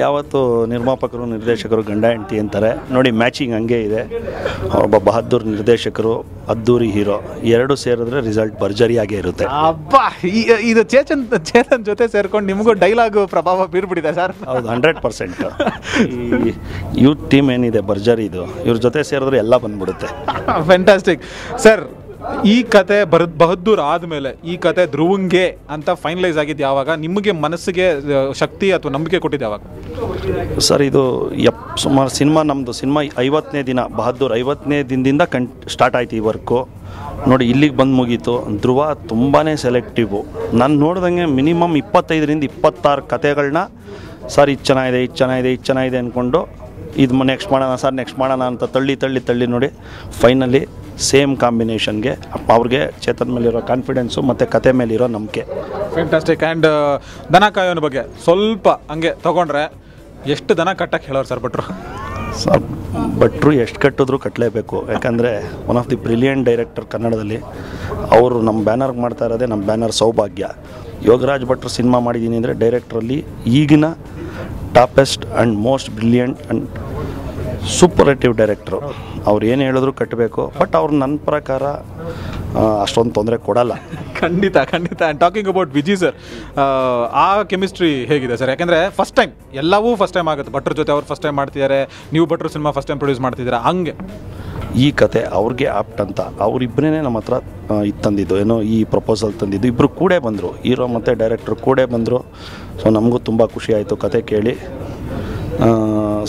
ಯಾವತ್ತು ನಿರ್ಮಾಪಕರು ನಿರ್ದೇಶಕರು ಗಂಡ ಹೆಂಡತಿ ಅಂತಾರೆ ನೋಡಿ, ಮ್ಯಾಚಿಂಗ್ ಹಂಗೆ ಇದೆ. ಒಬ್ಬ ಬಹದ್ದೂರ್ ನಿರ್ದೇಶಕರು, ಅದ್ದೂರಿ ಹೀರೋ, ಎರಡು ಸೇರಿದ್ರೆ ರಿಸಲ್ಟ್ ಭರ್ಜರಿಯಾಗೇ ಇರುತ್ತೆ. ಅಬ್ಬಾ, ಇದು ಚೇತನ್ ಜೊತೆ ಸೇರ್ಕೊಂಡು ನಿಮಗೂ ಡೈಲಾಗ್ ಪ್ರಭಾವ ಬೀರ್ಬಿಟ್ಟಿದೆ ಸರ್. ಹೌದು, 100%. ಈ ಯೂತ್ ಟೀಮ್ ಏನಿದೆ ಭರ್ಜರಿ, ಇದು ಇವ್ರ ಜೊತೆ ಸೇರಿದ್ರೆ ಎಲ್ಲ ಬಂದ್ಬಿಡುತ್ತೆ. Fantastic sir. ಈ ಕತೆ ಬಹದ್ದೂರ್ ಆದಮೇಲೆ ಈ ಕತೆ ಧ್ರುವಂಗೆ ಅಂತ ಫೈನಲೈಸ್ ಆಗಿದ್ದು ಯಾವಾಗ? ನಿಮಗೆ ಮನಸ್ಸಿಗೆ ಶಕ್ತಿ ಅಥವಾ ನಂಬಿಕೆ ಕೊಟ್ಟಿದ್ದು ಯಾವಾಗ ಸರ್? ಇದು ಸುಮಾರು ಸಿನಿಮಾ 50ನೇ ದಿನ, ಬಹದ್ದೂರ್ 50ನೇ ದಿನದಿಂದ ಸ್ಟಾರ್ಟ್ ಆಯ್ತು ಈ ವರ್ಕು. ನೋಡಿ ಇಲ್ಲಿಗೆ ಬಂದು ಮುಗೀತು. ಧ್ರುವ ತುಂಬಾ ಸೆಲೆಕ್ಟಿವು. ನಾನು ನೋಡ್ದಂಗೆ ಮಿನಿಮಮ್ 25ರಿಂದ 26 ಕತೆಗಳನ್ನ ಸರ್ ಇದು ಚೆನ್ನಾಗಿದೆ ಅಂದ್ಕೊಂಡು ಇದು ನೆಕ್ಸ್ಟ್ ಮಾಡೋಣ ಅಂತ ತಳ್ಳಿ ನೋಡಿ ಫೈನಲಿ ಸೇಮ್ ಕಾಂಬಿನೇಷನ್ಗೆ ಅವ್ರಿಗೆ ಚೇತನ್ ಮೇಲಿರೋ ಕಾನ್ಫಿಡೆನ್ಸು ಮತ್ತು ಕತೆ ಮೇಲಿರೋ ನಂಬಿಕೆ. ಫ್ಯಾಂಟಾಸ್ಟಿಕ್. ಆ್ಯಂಡ್ ದನ ಕಾಯೋನ ಬಗ್ಗೆ ಸ್ವಲ್ಪ ಹಂಗೆ ತೊಗೊಂಡ್ರೆ ಎಷ್ಟು ದನ ಕಟ್ಟಕ್ಕೆ ಹೇಳೋರು ಸರ್ ಭಟ್ರು? ಸರ್ ಭಟ್ರು ಎಷ್ಟು ಕಟ್ಟಿದ್ರು ಕಟ್ಟಲೇಬೇಕು. ಯಾಕಂದರೆ one of the brilliant director ಕನ್ನಡದಲ್ಲಿ. ಅವರು ನಮ್ಮ ಬ್ಯಾನರ್ಗೆ ಮಾಡ್ತಾ ಇರೋದೇ ನಮ್ಮ ಬ್ಯಾನರ್ ಸೌಭಾಗ್ಯ. ಯೋಗರಾಜ್ ಭಟ್ರು ಸಿನಿಮಾ ಮಾಡಿದ್ದೀನಿ ಅಂದರೆ ಡೈರೆಕ್ಟ್ರಲ್ಲಿ ಈಗಿನ topest and most brilliant and superlative director. ಅವ್ರು ಏನು ಹೇಳಿದ್ರು ಕಟ್ಟಬೇಕು. ಬಟ್ ಅವ್ರು ನನ್ನ ಪ್ರಕಾರ ಅಷ್ಟೊಂದು ತೊಂದರೆ ಕೊಡಲ್ಲ. ಖಂಡಿತ. And talking about Vijay sir, ಆ ಕೆಮಿಸ್ಟ್ರಿ ಹೇಗಿದೆ ಸರ್? ಯಾಕೆಂದರೆ ಫಸ್ಟ್ ಟೈಮ್ ಎಲ್ಲವೂ ಫಸ್ಟ್ ಟೈಮ್ ಆಗುತ್ತೆ. ಭಟ್ರ ಜೊತೆ ಅವ್ರು ಫಸ್ಟ್ ಟೈಮ್ ಮಾಡ್ತಿದ್ದಾರೆ, ನೀವು ಭಟ್ರು ಸಿನಿಮಾ ಫಸ್ಟ್ ಟೈಮ್ ಪ್ರೊಡ್ಯೂಸ್ ಮಾಡ್ತಿದ್ದೀರಾ. ಹಂಗೆ ಈ ಕತೆ ಅವ್ರಿಗೆ ಆಪ್ಟ್ ಅಂತ ಅವರಿಬ್ಬರೇ ನಮ್ಮ ಹತ್ರ ಇದು ತಂದಿದ್ದು, ಏನೋ ಈ ಪ್ರಪೋಸಲ್ ತಂದಿದ್ದು. ಇಬ್ಬರು ಕೂಡ ಬಂದರು, ಹೀರೋ ಮತ್ತು ಡೈರೆಕ್ಟ್ರು ಕೂಡ ಬಂದರು. ಸೊ ನಮಗೂ ತುಂಬ ಖುಷಿ ಆಯಿತು ಕತೆ ಕೇಳಿ.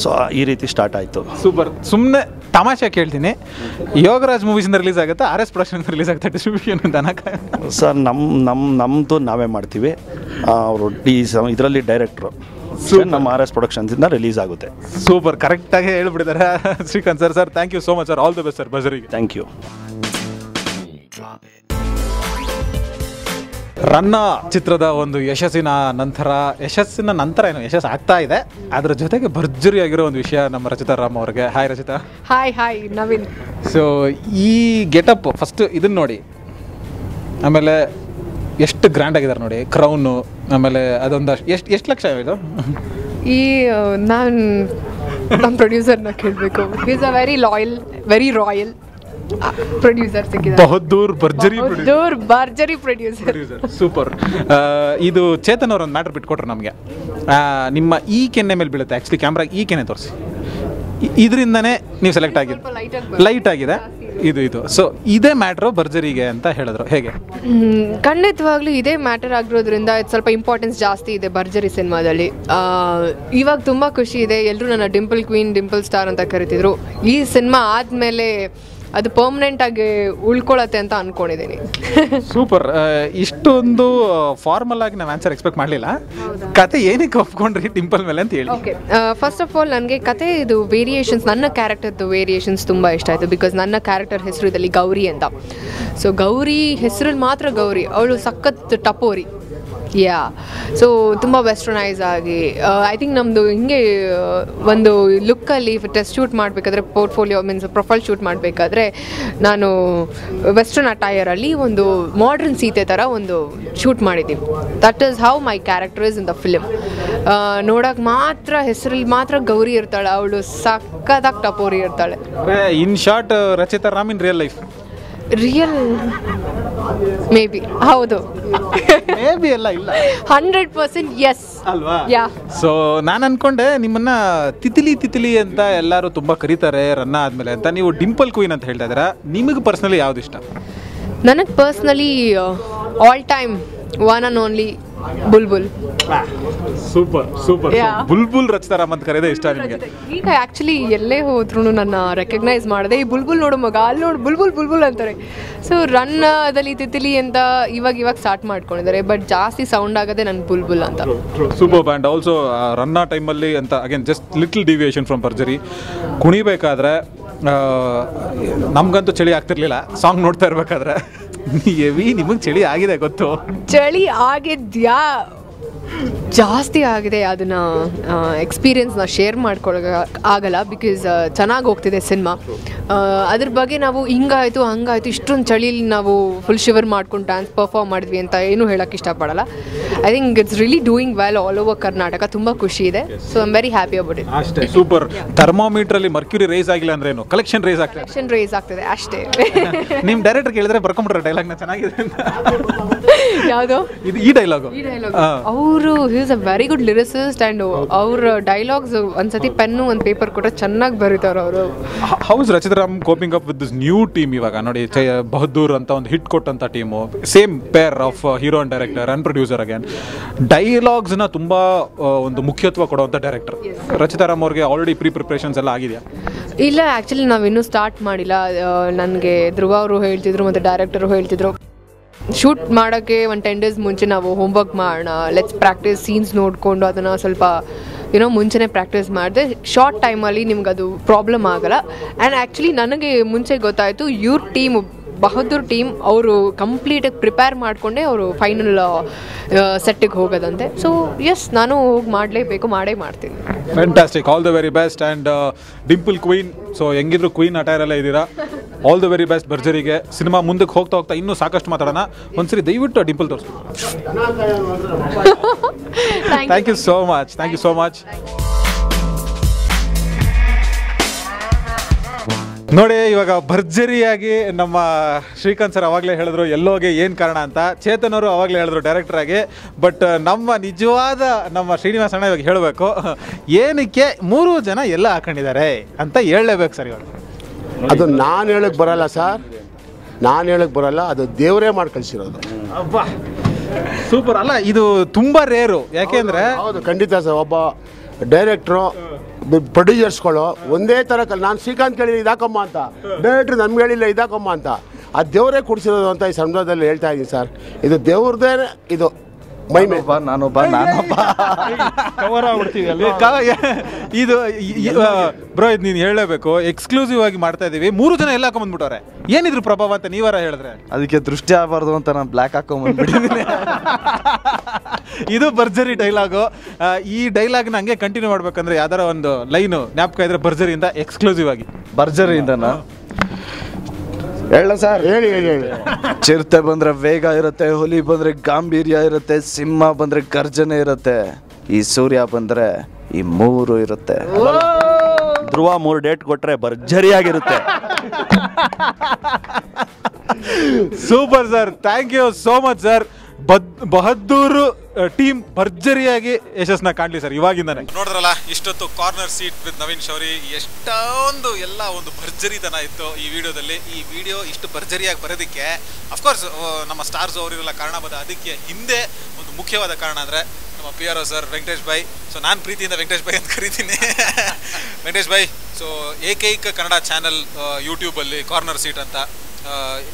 ಸೊ ಈ ರೀತಿ ಸ್ಟಾರ್ಟ್ ಆಯಿತು. ಸೂಪರ್. ಸುಮ್ಮನೆ ತಮಾಷೆ ಕೇಳ್ತೀನಿ, ಯೋಗರಾಜ್ ಮೂವೀಸಿಂದ ರಿಲೀಸ್ ಆಗುತ್ತೆ, RS ಪ್ರೊಡಕ್ಷನ್ಸ್ ರಿಲೀಸ್ ಆಗುತ್ತೆ ಡಿಸ್ಟ್ರಿಬ್ಯೂಷನ್ ಅಂತ? ಸರ್ ನಮ್ಮದು ನಾವೇ ಮಾಡ್ತೀವಿ. ಅವರು ಇದರಲ್ಲಿ ಡೈರೆಕ್ಟ್ರು ನಮ್ಮ RS ಪ್ರೊಡಕ್ಷನ್ಸಿಂದ ರಿಲೀಸ್ ಆಗುತ್ತೆ. ಸೂಪರ್, ಕರೆಕ್ಟಾಗಿ ಹೇಳ್ಬಿಟ್ಟಿದ್ದಾರೆ Srikanth sir. Sir thank you so much sir. All the best sir ಭರ್ಜರಿಗೆ. Thank you. ರನ್ನ ಚಿತ್ರದ ಒಂದು ಯಶಸ್ಸಿನ ನಂತರ ಏನು ಯಶಸ್ಸು ಆಗ್ತಾ ಇದೆ, ಅದರ ಜೊತೆಗೆ ಭರ್ಜರಿಯಾಗಿರೋ ಒಂದು ವಿಷಯ ನಮ್ಮ ರಚಿತಾ ರಾಮ್ ಅವ್ರಿಗೆ. Hi Rachita. Hi Naveen. So ಈ ಗೆಟಪ್ ಫಸ್ಟ್ ಇದನ್ನ ನೋಡಿ, ಆಮೇಲೆ ಎಷ್ಟು ಗ್ರ್ಯಾಂಡ್ ಆಗಿದ್ದಾರೆ ನೋಡಿ, ಕ್ರೌನು, ಆಮೇಲೆ ಅದೊಂದು ಎಷ್ಟು ಲಕ್ಷ ಇದು? ಈ ನಾನು ನಮ್ಮ ಪ್ರೊಡ್ಯೂಸರ್ನ ಕೇಳಬೇಕು. Is a very royal producer ಸಿಕ್ಕಿದ್ದಾರೆ. ಬಹದ್ದೂರ್ ಭರ್ಜರಿ ಪ್ರೊಡ್ಯೂಸರ್. ಸೂಪರ್. ಇದು ಚೇತನ್ ಅವ್ರ ಒಂದು ಮ್ಯಾಟರ್ ಬಿಟ್ಕೊಟ್ರು ನಮಗೆ. ನಿಮ್ಮ ಈ ಕೆನ್ನೆ ಮೇಲೆ ಬೀಳುತ್ತೆ, ಆ್ಯಕ್ಚುಲಿ ಕ್ಯಾಮ್ರಾಗೆ ಈ ಕೆನ್ನೆ ತೋರಿಸಿ, ಇದರಿಂದನೇ ನೀವು ಸೆಲೆಕ್ಟ್ ಆಗಿದ್ದು. ಲೈಟ್ ಆಗಿದೆ ಇದು. ಸೊ ಇದೇ ಮ್ಯಾಟ್ರು ಭರ್ಜರಿಗೆ ಅಂತ ಹೇಳಿದ್ರು, ಹೇಗೆ? ಖಂಡಿತವಾಗ್ಲೂ ಇದೇ ಮ್ಯಾಟರ್ ಆಗಿರೋದ್ರಿಂದ ಇದು ಸ್ವಲ್ಪ ಇಂಪಾರ್ಟೆನ್ಸ್ ಜಾಸ್ತಿ ಇದೆ ಭರ್ಜರಿ ಸಿನಿಮಾದಲ್ಲಿ. ಇವಾಗ ತುಂಬ ಖುಷಿ ಇದೆ. ಎಲ್ಲರೂ ನನ್ನ ಡಿಂಪಲ್ ಕ್ವೀನ್, ಡಿಂಪಲ್ ಸ್ಟಾರ್ ಅಂತ ಕರಿತಿದ್ರು. ಈ ಸಿನಿಮಾ ಆದಮೇಲೆ ಅದು ಪರ್ಮನೆಂಟ್ ಆಗಿ ಉಳ್ಕೊಳತ್ತೆ ಅಂತ ಅನ್ಕೊಂಡಿದ್ದೀನಿ. ಸೂಪರ್. ಇಷ್ಟೊಂದು ಫಾರ್ಮಲ್ ಆಗಿ ನಾವು ಆನ್ಸರ್ ಎಕ್ಸ್ಪೆಕ್ಟ್ ಮಾಡಲಿಲ್ಲ. ಕತೆ ಏನಕ್ಕೆ ಒಪ್ಕೊಂಡ್ರಿ ಡಿಂಪಲ್ ಮೇಲೆ ಅಂತ ಹೇಳಿ? ಓಕೆ, ಫಸ್ಟ್ ಆಫ್ ಆಲ್ ನನಗೆ ಕತೆ ಇದು ವೇರಿಯೇಷನ್ಸ್, ನನ್ನ ಕ್ಯಾರೆಕ್ಟರ್ದು ವೇರಿಯೇಷನ್ಸ್ ತುಂಬ ಇಷ್ಟ ಆಯಿತು. ಬಿಕಾಸ್ ನನ್ನ ಕ್ಯಾರೆಕ್ಟರ್ ಹೆಸರು ಇದರಲ್ಲಿ ಗೌರಿ ಅಂತ. ಸೊ ಗೌರಿ ಹೆಸರಲ್ಲಿ ಮಾತ್ರ ಗೌರಿ, ಅವಳು ಸಖತ್ ಟಪೋರಿ. ಸೊ ತುಂಬ ವೆಸ್ಟರ್ನೈಸ್ ಆಗಿ, ಐ ಥಿಂಕ್ ನಮ್ಮದು ಹಿಂಗೆ ಒಂದು ಲುಕ್ಕಲ್ಲಿ ಟೆಸ್ಟ್ ಶೂಟ್ ಮಾಡಬೇಕಾದ್ರೆ, ಪೋರ್ಟ್ಫೋಲಿಯೋ ಮೀನ್ಸ್ ಪ್ರೊಫೈಲ್ ಶೂಟ್ ಮಾಡಬೇಕಾದ್ರೆ ನಾನು ವೆಸ್ಟರ್ನ್ ಅಟೈರಲ್ಲಿ ಒಂದು ಮಾಡ್ರನ್ ಸೀತೆ ಥರ ಒಂದು ಶೂಟ್ ಮಾಡಿದ್ದೀನಿ. That is how my character is in the film. ನೋಡೋಕೆ ಮಾತ್ರ ಹೆಸರಲ್ಲಿ ಮಾತ್ರ ಗೌರಿ ಇರ್ತಾಳೆ, ಅವಳು ಸಖತ್ತಾಗಿ ಟಪೋರಿ ಇರ್ತಾಳೆ. In short Rachita Ram in real life. May be ಹೌದು, ಮೇ ಬಿ ಎಲ್ಲ ಇಲ್ಲ, 100% ಎಸ್ ಅಲ್ವಾ? ಸೊ ನಾನು ಅನ್ಕೊಂಡೆ ನಿಮ್ಮನ್ನ ತಿತಿಲಿ ಅಂತ ಎಲ್ಲರೂ ತುಂಬಾ ಕರೀತಾರೆ ರನ್ನ ಆದ್ಮೇಲೆ ಅಂತ. ನೀವು ಡಿಂಪಲ್ ಕ್ವೀನ್ ಅಂತ ಹೇಳ್ತಾ ಇದ್ದೀರಾ. ನಿಮಗೆ ಪರ್ಸನಲಿ ಯಾವ್ದು ಇಷ್ಟ? ನನಗೆ personally all time one and only Bulbul. Super. Bulbul Rachita Ram ಅಂತ ಕರೆಯೋದೇ ಇಷ್ಟ ನಿಮಗೆ? ಈಗ ಆ್ಯಕ್ಚುಲಿ ಎಲ್ಲೇ ಹೋದ್ರೂ ನನ್ನ ರೆಕಗ್ನೈಸ್ ಮಾಡಿದೆ, ಈ ಬುಲ್ಬುಲ್ ನೋಡು ಮಗ, ಅಲ್ಲಿ ನೋಡು ಬುಲ್ಬುಲ್ ಅಂತಾರೆ. ಸೊ ರನ್ನದಲ್ಲಿ ತಿತಿಲಿ ಅಂತ ಇವಾಗ ಸ್ಟಾರ್ಟ್ ಮಾಡ್ಕೊಂಡಿದ್ದಾರೆ. ಬಟ್ ಜಾಸ್ತಿ ಸೌಂಡ್ ಆಗೋದೇ ನನ್ನ ಬುಲ್ಬುಲ್ ಅಂತ. ಸೂಪರ್. ಬ್ಯಾಂಡ್ ಆಲ್ಸೋ ರನ್ನ ಟೈಮಲ್ಲಿ ಅಂತ again just little deviation from ಭರ್ಜರಿ. ಕುಣಿಬೇಕಾದ್ರೆ ನಮ್ಗಂತೂ ಚಳಿ ಆಗ್ತಿರ್ಲಿಲ್ಲ ಸಾಂಗ್ ನೋಡ್ತಾ ಇರ್ಬೇಕಾದ್ರೆ. ನಿಮಗೆ ಚಳಿ ಆಗಿದೆ ಗೊತ್ತು? ಚಳಿ ಆಗಿದ್ಯಾ? ಜಾಸ್ತಿ ಆಗಿದೆ, ಅದನ್ನು ಎಕ್ಸ್ಪೀರಿಯನ್ಸ್ನ ಶೇರ್ ಆಗಲ್ಲ ಬಿಕಾಸ್ ಚೆನ್ನಾಗಿ ಹೋಗ್ತಿದೆ ಸಿನಿಮಾ. ಅದ್ರ ಬಗ್ಗೆ ನಾವು ಹಿಂಗಾಯಿತು ಹಂಗಾಯಿತು ಇಷ್ಟೊಂದು ಚಳಿಲಿ ನಾವು ಫುಲ್ ಶಿವರ್ ಮಾಡ್ಕೊಂಡು ಡ್ಯಾನ್ಸ್ ಪರ್ಫಾರ್ಮ್ ಮಾಡಿದ್ವಿ ಅಂತ ಏನೂ ಹೇಳೋಕ್ಕೆ ಇಷ್ಟಪಡಲ್ಲ. I think it's really doing well all over Karnataka. ತುಂಬ ಖುಷಿ ಇದೆ. So I am very happy about it. ಅಷ್ಟೇ, ಸೂಪರ್. ಥರ್ಮಾಮೀಟ್ರಲ್ಲಿ ಮರ್ಕ್ಯೂರಿ ರೇಸ್ ಆಗಿಲ್ಲ ಅಂದ್ರೆ ಏನು, ಕಲೆಕ್ಷನ್ ರೇಸ್ ಆಗ್ತದೆ ಅಷ್ಟೇ. ನಿಮ್ಮ ಡೈರೆಕ್ಟರ್ ಕೇಳಿದ್ರೆ ಬರ್ಕೊಂಡ್ಬಿಟ್ರೆ ಡೈಲಾಗ್ನ ಚೆನ್ನಾಗಿದೆ ಅಂತ. ಯಾವುದು ಇದು? ಈ ಡೈಲಾಗು ಅವರು is a very good lyricist and ಅವ್ರ ಡೈಲಾಗ್ಸ್ ಒಂದ್ಸತಿ ಪೆನ್ನು ಒಂದು ಪೇಪರ್ ಕೊಟ್ಟರೆ ಚೆನ್ನಾಗಿ ಬರೀತಾರೆ ಅವರು. How's Rachita Ram coping up with this new team? ಇವಾಗ ನೋಡಿ, ಬಹದ್ದೂರ್ ಅಂತ ಒಂದು ಹಿಟ್ ಕೊಟ್ಟಂತ team, same pair of hero and director and producer again. ಡೈಲಾಗ್ಸ್ನ ತುಂಬ ಒಂದು ಮುಖ್ಯತ್ವ ಕೊಡುವಂಥ ಡೈರೆಕ್ಟರ್ ರಚಿತಾರಾಮ್ ಅವ್ರಿಗೆ. ಆಲ್ರೆಡಿ ಪ್ರಿಪ್ರೇಷನ್ಸ್ ಎಲ್ಲ ಆಗಿದೆಯಾ? ಇಲ್ಲ, ಆ್ಯಕ್ಚುಲಿ ನಾವಿನ್ನೂ ಸ್ಟಾರ್ಟ್ ಮಾಡಿಲ್ಲ. ನನಗೆ ಧ್ರುವ ಅವರು ಹೇಳ್ತಿದ್ರು ಮತ್ತು ಡೈರೆಕ್ಟರು ಹೇಳ್ತಿದ್ರು ಶೂಟ್ ಮಾಡೋಕ್ಕೆ ಒಂದು 10 days ಮುಂಚೆ ನಾವು ಹೋಮ್ವರ್ಕ್ ಮಾಡೋಣ, ಲೆಟ್ಸ್ ಪ್ರಾಕ್ಟೀಸ್ ಸೀನ್ಸ್ ನೋಡಿಕೊಂಡು ಅದನ್ನು ಸ್ವಲ್ಪ ಮುಂಚೆನೇ ಪ್ರಾಕ್ಟೀಸ್ ಮಾಡಿದೆ. ಶಾರ್ಟ್ ಟೈಮಲ್ಲಿ ನಿಮ್ಗೆ ಅದು ಪ್ರಾಬ್ಲಮ್ ಆಗಲ್ಲ. ಆ್ಯಂಡ್ ಆ್ಯಕ್ಚುಲಿ ನನಗೆ ಮುಂಚೆ ಗೊತ್ತಾಯಿತು ಇವ್ರ ಟೀಮು ಬಹದ್ದೂರ್ ಟೀಮ್ ಅವರು ಕಂಪ್ಲೀಟಾಗಿ ಪ್ರಿಪೇರ್ ಮಾಡಿಕೊಂಡೇ ಅವರು ಫೈನಲ್ ಸೆಟ್ಟಿಗೆ ಹೋಗೋದಂತೆ. ಸೊ ಎಸ್, ನಾನು ಹೋಗಿ ಮಾಡಲೇಬೇಕು, ಮಾಡೇ ಮಾಡ್ತೀನಿ. Fantastic, all the very best. And dimple queen, so ಹೆಂಗಿದ್ರು ಕ್ವೀನ್ ಅಟೈರಲ್ಲೇ ಇದ್ದೀರಾ. ಆಲ್ ದ ವೆರಿ ಬೆಸ್ಟ್ ಭರ್ಜರಿಗೆ. ಸಿನಿಮಾ ಮುಂದಕ್ಕೆ ಹೋಗ್ತಾ ಇನ್ನೂ ಸಾಕಷ್ಟು ಮಾತಾಡೋಣ. ಒಂದ್ಸರಿ ದಯವಿಟ್ಟು ಡಿಂಪಲ್ ತೋರಿಸ್ಬೇಕು. Thank you so much. Thank you so much. ನೋಡಿ, ಇವಾಗ ಭರ್ಜರಿಯಾಗಿ ನಮ್ಮ ಶ್ರೀಕಾಂತ್ ಸರ್ ಅವಾಗಲೇ ಹೇಳಿದ್ರು ಎಲ್ಲೋಗೆ ಏನು ಕಾರಣ ಅಂತ. ಚೇತನ್ ಅವರು ಅವಾಗಲೇ ಹೇಳಿದ್ರು ಡೈರೆಕ್ಟರ್ ಆಗಿ. ಬಟ್ ನಮ್ಮ ನಿಜವಾದ ನಮ್ಮ ಶ್ರೀನಿವಾಸ ಅಣ್ಣ ಇವಾಗ ಹೇಳಬೇಕು, ಏನಕ್ಕೆ 3 ಜನ ಎಲ್ಲ ಹಾಕೊಂಡಿದ್ದಾರೆ ಅಂತ ಹೇಳಲೇಬೇಕು ಸರ್ ಇವಾಗ. ಅದು ನಾನು ಹೇಳಕ್ಕೆ ಬರಲ್ಲ ಸರ್, ನಾನು ಹೇಳಕ್ಕೆ ಬರಲ್ಲ, ಅದು ದೇವರೇ ಮಾಡಿ ಕಳಿಸಿರೋದು. ಅಬ್ಬಾ, ಸೂಪರ್ ಅಲ್ಲ, ಇದು ತುಂಬ ರೇರು. ಯಾಕೆಂದರೆ ಹೌದು, ಖಂಡಿತ ಸರ್. ಒಬ್ಬ ಡೈರೆಕ್ಟ್ರು ಪ್ರೊಡ್ಯೂಸರ್ಸ್ಗಳು ಒಂದೇ ಥರ ನಾನು ಶ್ರೀಕಾಂತ್ ಕೇಳಿಲ್ಲ ಇದಾಕಮ್ಮ ಅಂತ, ಡೈರೆಕ್ಟ್ರು ನಮ್ಗೆ ಹೇಳಿಲ್ಲ ಇದಾಕಮ್ಮ ಅಂತ. ಅದು ದೇವರೇ ಕೊಡಿಸಿರೋದು ಅಂತ ಈ ಸಂದರ್ಭದಲ್ಲಿ ಹೇಳ್ತಾ ಇದ್ದೀನಿ ಸರ್. ಇದು ದೇವ್ರದೇ, ಇದು ನಾನೊಬ್ಬ ಕವರ್ ಆಗ್ಬಿಡ್ತೀವಿ ಇದು ಬ್ರೋ. ಇದು ನೀನು ಹೇಳಲೇಬೇಕು, ಎಕ್ಸ್ಕ್ಲೂಸಿವ್ ಆಗಿ ಮಾಡ್ತಾ ಇದ್ದೀವಿ. 3 ಜನ ಎಲ್ಲ ಹಾಕೊಂಡ್ಬಂದ್ಬಿಟ್ಟವ್ರೆ. ಏನಿದ್ರು ಪ್ರಭಾವ ಅಂತ ನೀವಾರ ಹೇಳಿದ್ರೆ? ಅದಕ್ಕೆ ದೃಷ್ಟಿ ಆಗಬಾರ್ದು ಅಂತ ನಾನು ಬ್ಲ್ಯಾಕ್ ಹಾಕೊಂಡ್ಬಂದ್ಬಿಟ್ಟಿದ್ದೀನಿ. ಇದು ಭರ್ಜರಿ ಡೈಲಾಗು. ಈ ಡೈಲಾಗ್ನ ಹಂಗೆ ಕಂಟಿನ್ಯೂ ಮಾಡ್ಬೇಕಂದ್ರೆ ಯಾವ್ದಾರ ಒಂದು ಲೈನು ಜ್ಞಾಪಕ ಇದ್ರೆ ಭರ್ಜರಿಯಿಂದ ಎಕ್ಸ್ಕ್ಲೂಸಿವ್ ಆಗಿ. ಭರ್ಜರಿಯಿಂದನಾ ಹೇಳ ಸರ್? ಹೇಳಿ ಹೇಳಿ ಹೇಳಿ. ಚಿರತೆ ಬಂದ್ರೆ ವೇಗ ಇರುತ್ತೆ, ಹುಲಿ ಬಂದ್ರೆ ಗಾಂಭೀರ್ಯ ಇರುತ್ತೆ, ಸಿಂಹ ಬಂದ್ರೆ ಗರ್ಜನೆ ಇರುತ್ತೆ, ಈ ಸೂರ್ಯ ಬಂದ್ರೆ ಈ 3 ಇರುತ್ತೆ. ಧ್ರುವ 3 ಡೇಟ್ ಕೊಟ್ರೆ ಭರ್ಜರಿಯಾಗಿರುತ್ತೆ. Super sir, thank you so much sir. Bahaddur team ಭರ್ಜರಿಯಾಗಿ ಯಶಸ್ಸನ್ನ ಕಾಣಲಿ ಸರ್ ಇವಾಗಿಂದಾನೆ. ನೋಡಿದ್ರಲ್ಲ, ಇಷ್ಟೊತ್ತು corner seat with Naveen Shouri. ಎಷ್ಟೊಂದು ಎಲ್ಲ ಒಂದು ಭರ್ಜರಿತನ ಇತ್ತು ಈ ವಿಡಿಯೋದಲ್ಲಿ. ಈ ವಿಡಿಯೋ ಇಷ್ಟು ಭರ್ಜರಿಯಾಗಿ ಬರೋದಕ್ಕೆ ಅಫ್ಕೋರ್ಸ್ ನಮ್ಮ ಸ್ಟಾರ್ಸ್ ಅವರಿಗೆಲ್ಲ ಕಾರಣವಾದ. ಅದಕ್ಕೆ ಹಿಂದೆ ಒಂದು ಮುಖ್ಯವಾದ ಕಾರಣ ಅಂದರೆ ನಮ್ಮ PRO sir Venkatesh Bhai. So ನಾನು ಪ್ರೀತಿಯಿಂದ ವೆಂಕಟೇಶ್ ಭಾಯ್ ಅಂತ ಕರಿತೀನಿ. ವೆಂಕಟೇಶ್ ಭಾಯ್, ಸೊ ಏಕೈಕ ಕನ್ನಡ ಚಾನಲ್ ಯೂಟ್ಯೂಬಲ್ಲಿ ಕಾರ್ನರ್ ಸೀಟ್ ಅಂತ,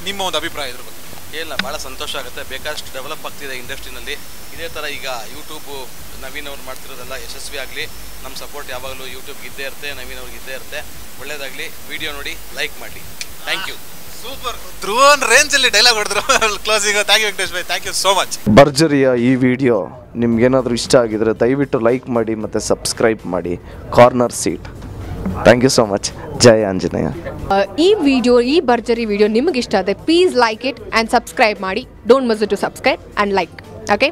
ನಿಮ್ಮ ಒಂದು ಅಭಿಪ್ರಾಯ ಇದ್ರ ಬಗ್ಗೆ? ಇಲ್ಲ, ಭಾಳ ಸಂತೋಷ ಆಗುತ್ತೆ. ಬೇಕಾದಷ್ಟು ಡೆವಲಪ್ ಆಗ್ತಿದೆ ಇಂಡಸ್ಟ್ರಿನಲ್ಲಿ. ಇದೇ ಥರ ಈಗ ಯೂಟ್ಯೂಬು ನವೀನ್ ಅವ್ರು ಮಾಡ್ತಿರೋದೆಲ್ಲ ಯಶಸ್ವಿ ಆಗಲಿ. ನಮ್ಮ ಸಪೋರ್ಟ್ ಯಾವಾಗಲೂ ಯೂಟ್ಯೂಬ್ಗೆ ಇದ್ದೇ ಇರುತ್ತೆ, ನವೀನ್ ಅವ್ರಿಗೆ ಇದ್ದೇ ಇರುತ್ತೆ. ಒಳ್ಳೇದಾಗಲಿ. ವಿಡಿಯೋ ನೋಡಿ ಲೈಕ್ ಮಾಡಿ. Thank you. ಸೂಪರ್, ಧ್ರುವನ್ ರೇಂಜಲ್ಲಿ ಡೈಲಾಗ್ ಹೊಡೆದ್ರು closing. Thank you Venkatesh bhai, thank you so much. ಭರ್ಜರಿಯ ಈ ವಿಡಿಯೋ ನಿಮ್ಗೇನಾದರೂ ಇಷ್ಟ ಆಗಿದ್ರೆ ದಯವಿಟ್ಟು ಲೈಕ್ ಮಾಡಿ ಮತ್ತು ಸಬ್ಸ್ಕ್ರೈಬ್ ಮಾಡಿ. Corner seat. Thank you so much. ಜೈ ಆಂಜನೇಯ. ಈ ವಿಡಿಯೋ, ಈ ಭರ್ಜರಿ ವಿಡಿಯೋ ನಿಮಗೆ ಇಷ್ಟ ಆದರೆ please like it and subscribe ಮಾಡಿ. Don't miss to subscribe and like. Okay.